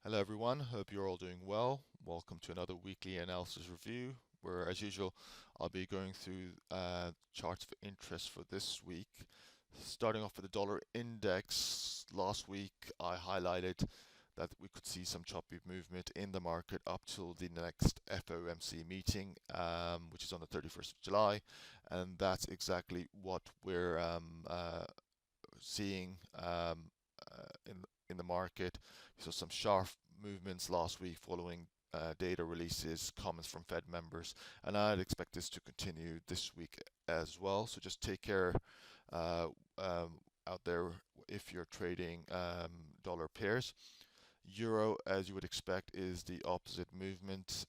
Hello everyone, hope you're all doing well. Welcome to another weekly analysis review where as usual I'll be going through charts of interest for this week. Starting off with the dollar index, last week I highlighted that we could see some choppy movement in the market up till the next FOMC meeting, which is on the 31st of July, and that's exactly what we're seeing in the market. We saw some sharp movements last week following data releases, comments from Fed members, and I'd expect this to continue this week as well. So just take care uh, out there if you're trading dollar pairs. Euro, as you would expect, is the opposite movement.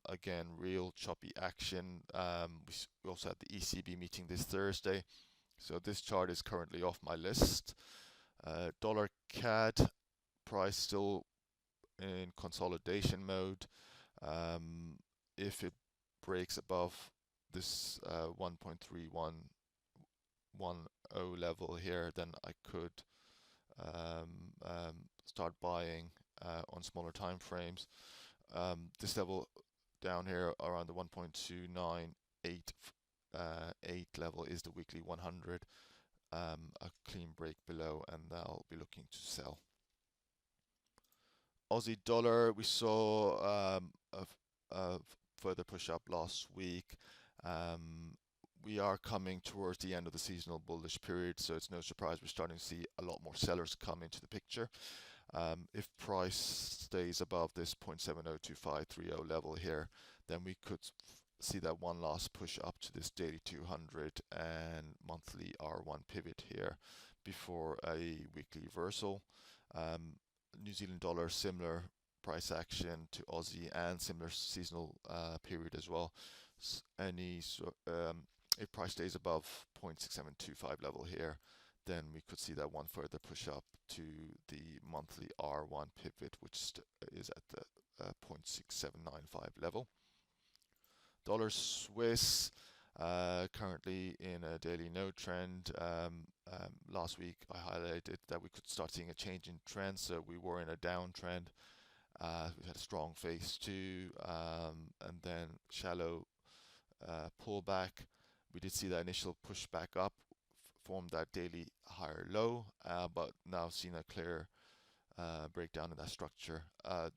Again, real choppy action. We also had the ECB meeting this Thursday, so this chart is currently off my list. Dollar CAD price still in consolidation mode. Um, if it breaks above this 1.3110 level here, then I could start buying on smaller time frames. This level down here around the 1.298 level is the weekly 100. A clean break below, and I'll be looking to sell. Aussie dollar, we saw a further push up last week. Um, we are coming towards the end of the seasonal bullish period, so it's no surprise we're starting to see a lot more sellers come into the picture. If price stays above this 0.702530 level here, then we could see that one last push up to this daily 200 and monthly R1 pivot here before a weekly reversal. New Zealand dollar, similar price action to Aussie and similar seasonal period as well. If price stays above 0.6725 level here, then we could see that one further push up to the monthly R1 pivot, which is at the 0.6795 level. Dollar Swiss, currently in a daily no trend. Last week I highlighted that we could start seeing a change in trend, so we were in a downtrend. We had a strong phase two, and then shallow pullback. We did see that initial push back up, formed that daily higher low, but now seen a clear breakdown in that structure.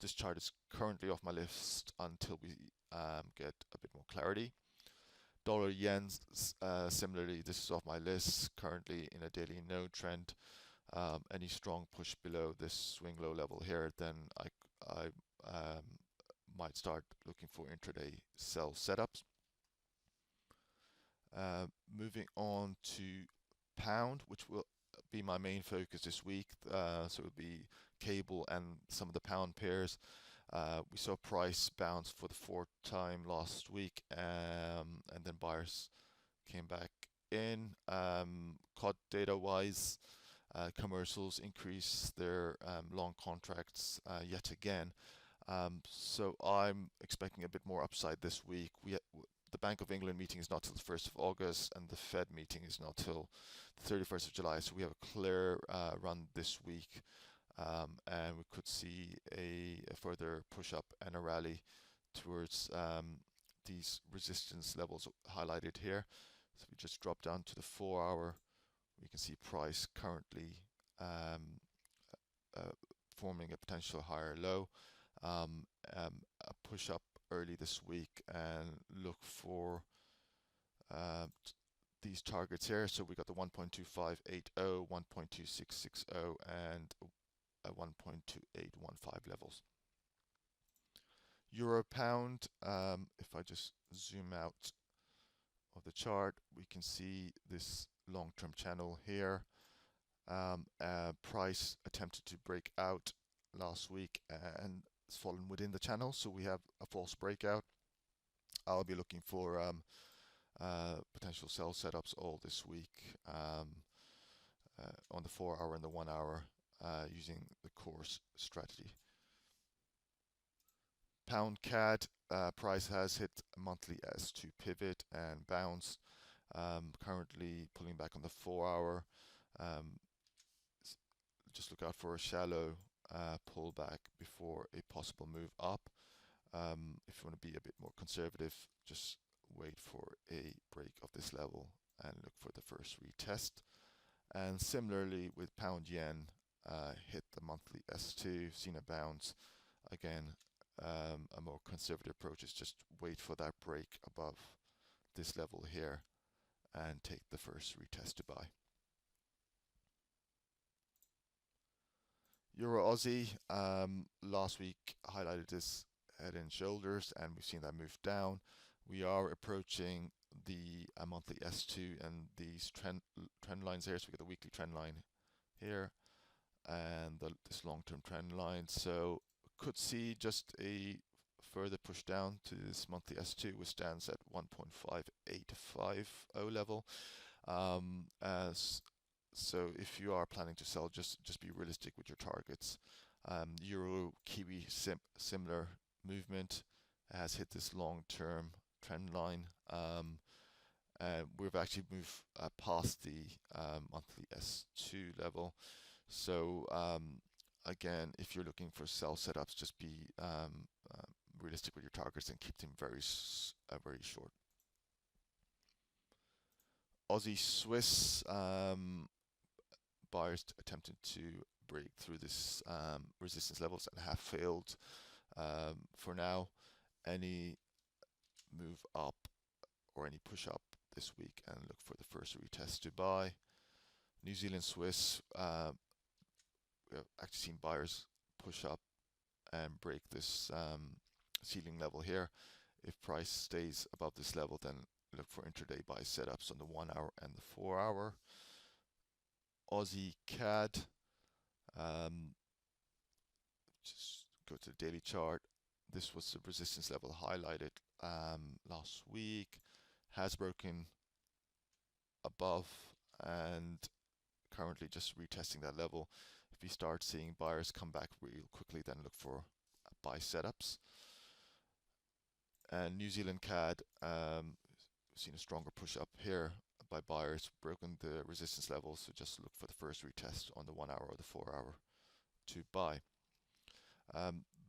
This chart is currently off my list until we get a bit more clarity. Dollar yen, similarly, this is off my list, currently in a daily no trend. Any strong push below this swing low level here, then I might start looking for intraday sell setups. Moving on to pound, which will be my main focus this week. So it would be cable and some of the pound pairs. We saw price bounce for the fourth time last week, and then buyers came back in. COD data wise, commercials increased their long contracts yet again. So I'm expecting a bit more upside this week. The Bank of England meeting is not till the 1st of August, and the Fed meeting is not till the 31st of July. So we have a clear run this week, and we could see a further push up and a rally towards these resistance levels highlighted here. So we just drop down to the 4-hour. We can see price currently forming a potential higher low. A push up early this week and look for these targets here. So we got the 1.2580, 1.2660, and 1.2815 levels. Euro pound, if I just zoom out of the chart, we can see this long-term channel here. Price attempted to break out last week and it's fallen within the channel, so we have a false breakout. I'll be looking for potential sell setups all this week on the 4-hour and the 1-hour using the course strategy. Pound CAD price has hit a monthly S2 pivot and bounced. Currently pulling back on the 4-hour. Just look out for a shallow pullback before a possible move up. If you want to be a bit more conservative, just wait for a break of this level and look for the first retest. And similarly with pound yen, hit the monthly S2, seen a bounce. Again, a more conservative approach is just wait for that break above this level here and take the first retest to buy. Euro Aussie, last week highlighted this head and shoulders, and we've seen that move down. We are approaching the monthly S2 and these trend lines here. So we get the weekly trend line here and this long-term trend line. So could see just a further push down to this monthly S2, which stands at 1.5850 level. So if you are planning to sell, just be realistic with your targets. Euro Kiwi similar movement has hit this long-term trend line. We've actually moved past the monthly S2 level. So again, if you're looking for sell setups, just be realistic with your targets and keep them very short. Aussie Swiss, buyers attempted to break through this resistance levels and have failed for now. Any move up or any push up this week and look for the first retest to buy. New Zealand Swiss, we have actually seen buyers push up and break this ceiling level here. If price stays above this level, then look for intraday buy setups on the 1 hour and the 4 hour. Aussie CAD, just go to the daily chart. This was the resistance level highlighted last week, has broken above and currently just retesting that level. If you start seeing buyers come back real quickly, then look for buy setups. And New Zealand CAD, seen a stronger push up here by buyers, broken the resistance level, so just look for the first retest on the 1 hour or the 4 hour to buy.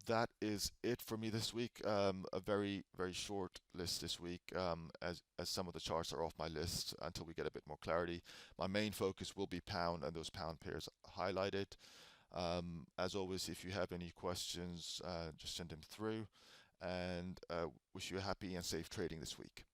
That is it for me this week. A very short list this week, as some of the charts are off my list until we get a bit more clarity. My main focus will be pound and those pound pairs highlighted. As always, if you have any questions, just send them through, and wish you a happy and safe trading this week.